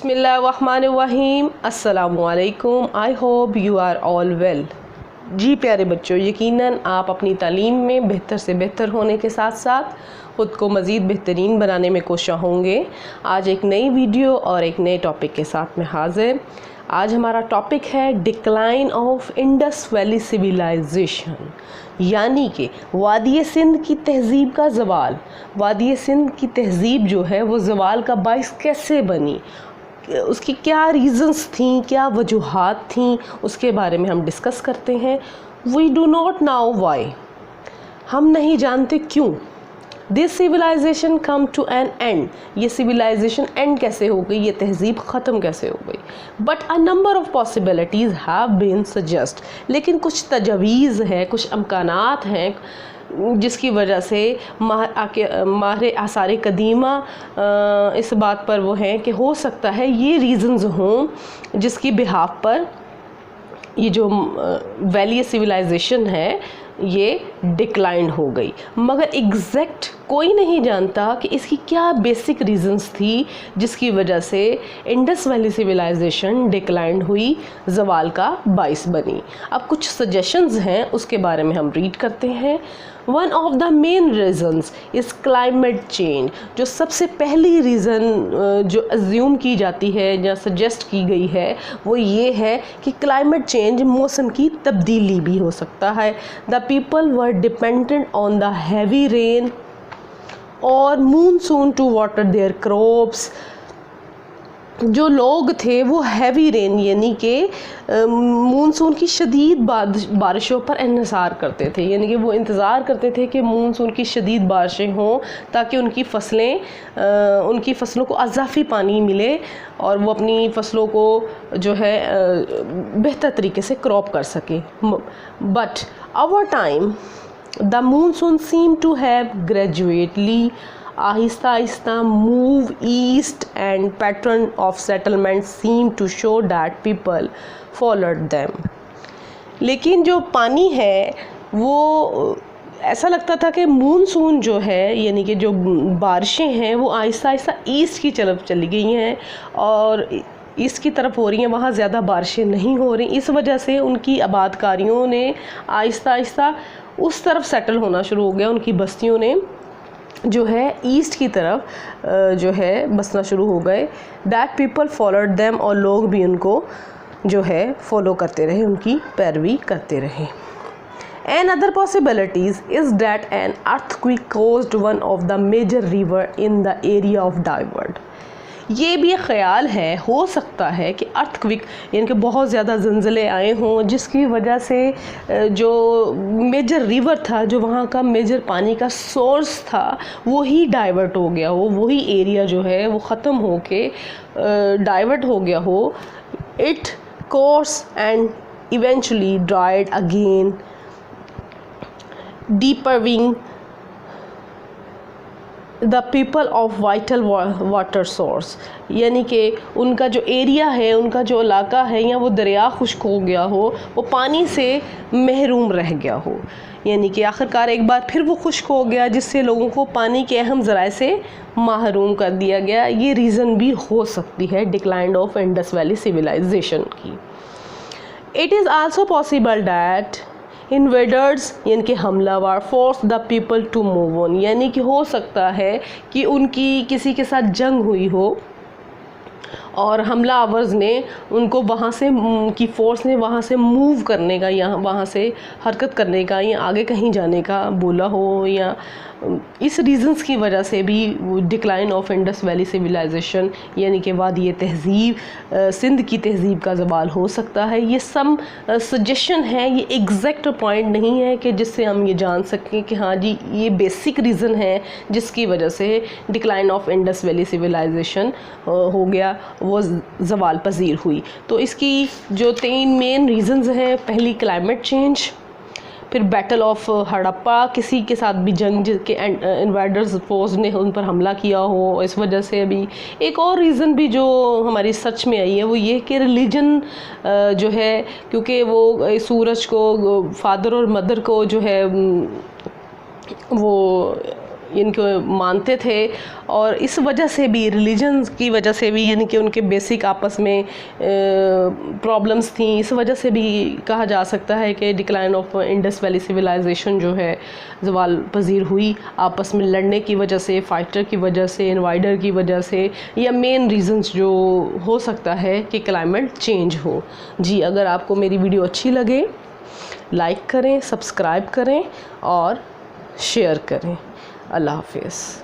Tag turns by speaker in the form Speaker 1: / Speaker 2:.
Speaker 1: बिस्मिल्लाहिर्रहमानिर्रहीम। अस्सलामुअलैकुम। I hope you are all well. जी प्यारे बच्चों, यकीनन आप अपनी तालीम में बेहतर से बेहतर होने के साथ साथ ख़ुद को मज़ीद बेहतरीन बनाने में कोशिश होंगे। आज एक नई वीडियो और एक नए टॉपिक के साथ में हाज़िर। आज हमारा टॉपिक है decline of Indus valley civilization, यानी कि वादी सिंध की तहज़ीब का ज़वाल। वादी सिंध की तहज़ीब जो है वो ज़वाल का बाइस कैसे बनी, उसकी क्या रीज़न्स थी, क्या वजूहात थी, उसके बारे में हम डिस्कस करते हैं। We do not now why, हम नहीं जानते क्यों। This civilization come to an end, ये सिविलाइजेशन एंड कैसे हो गई, ये तहज़ीब ख़त्म कैसे हो गई। But a number of possibilities have been suggest, लेकिन कुछ तजवीज़ है, कुछ अमकानात हैं जिसकी वजह से माहिर आसार कदीमा इस बात पर वो हैं कि हो सकता है ये रीज़न्स हों जिसकी बिहाफ पर ये जो वैली सिविलाइजेशन है ये डिक्लाइंड हो गई। मगर एग्जैक्ट कोई नहीं जानता कि इसकी क्या बेसिक रीज़न्स थी जिसकी वजह से इंडस वैली सिविलाइजेशन डिक्लाइंड हुई, ज़वाल का बाइस बनी। अब कुछ सजेशंस हैं, उसके बारे में हम रीड करते हैं। One of the main reasons is climate change. जो सबसे पहली रीज़न जो अज्यूम की जाती है या सजेस्ट की गई है वो ये है कि क्लाइमेट चेंज मौसम की तब्दीली भी हो सकता है। The people were dependent on the heavy rain और monsoon to water their crops. जो लोग थे वो हैवी रेन यानी कि मूनसून की शदीद बारिशों पर इन्हिसार करते थे, यानी कि वो इंतज़ार करते थे कि मूनसून की शदीद बारिशें हों ताकि उनकी फसलों को अज़ाफ़ी पानी मिले और वो अपनी फसलों को जो है बेहतर तरीके से क्रॉप कर सकें। But over time the monsoon seem to have gradually आहिस्ता आहिस्ता move east and pattern of settlement seem to show that people followed them. लेकिन जो पानी है वो ऐसा लगता था कि मूनसून जो है यानी कि जो बारिशें हैं वो आहिस्ता आहिस्ता ईस्ट की तरफ चली गई हैं और ईस्ट की तरफ हो रही हैं, वहाँ ज़्यादा बारिशें नहीं हो रही। इस वजह से उनकी आबादकारियों ने आहिस्ता आहिस्ता उस तरफ सेटल होना शुरू हो गया। उनकी बस्तियों ने जो है ईस्ट की तरफ जो है बसना शुरू हो गए। दैट पीपल फॉलोड देम, और लोग भी उनको जो है फॉलो करते रहे, उनकी पैरवी करते रहे। And other possibilities is that an earthquake caused one of the major river in the area of divert. ये भी एक ख़याल है, हो सकता है कि अर्थक्वेक यानी कि बहुत ज़्यादा ज़लज़ले आए हों जिसकी वजह से जो मेजर रिवर था, जो वहाँ का मेजर पानी का सोर्स था, वो ही डाइवर्ट हो गया हो, वही एरिया जो है वो ख़त्म हो के डाइवर्ट हो गया हो। It course and eventually dried again depriving the people of vital water source, यानी कि उनका जो एरिया है, उनका जो इलाका है या वो दरिया खुश्क हो गया हो, वो पानी से महरूम रह गया हो, यानी कि आखिरकार एक बार फिर वो खुश्क हो गया जिससे लोगों को पानी के अहम ज़राए से महरूम कर दिया गया। ये रीज़न भी हो सकती है decline of Indus valley civilisation की। It is also possible that invaders यानी कि हमलावर force the people to move on, यानी कि हो सकता है कि उनकी किसी के साथ जंग हुई हो और हमलावर्स ने उनको वहाँ से की फ़ोर्स ने वहाँ से मूव करने का या वहाँ से हरकत करने का या आगे कहीं जाने का बोला हो, या इस रीज़न्स की वजह से भी decline of Indus valley civilization यानी कि वादी तहज़ीब सिंध की तहज़ीब का ज़वाल हो सकता है। ये सम सजेशन है, ये एग्जैक्ट पॉइंट नहीं है कि जिससे हम ये जान सकें कि हाँ जी ये बेसिक रीज़न है जिसकी वजह से decline of Indus valley civilization हो गया, वो ज़वाल पज़ीर हुई। तो इसकी जो 3 मेन रीज़न्स हैं, पहली क्लाइमेट चेंज, फिर बैटल ऑफ हड़प्पा, किसी के साथ भी जंग के इन्वेडर्स फोर्स ने उन पर हमला किया हो, इस वजह से। अभी एक और रीज़न भी जो हमारी सर्च में आई है वो ये कि रिलीजन जो है, क्योंकि वो सूरज को, फादर और मदर को जो है वो इनको मानते थे, और इस वजह से भी, रिलीजन की वजह से भी, यानी कि उनके बेसिक आपस में प्रॉब्लम्स थी, इस वजह से भी कहा जा सकता है कि decline of Indus valley civilization जो है ज़वाल पजीर हुई, आपस में लड़ने की वजह से, फाइटर की वजह से, इन्वाइडर की वजह से, या मेन रीज़न्स जो हो सकता है कि क्लाइमेट चेंज हो। जी, अगर आपको मेरी वीडियो अच्छी लगे लाइक करें, सब्सक्राइब करें और शेयर करें। अल्लाह हाफिज़।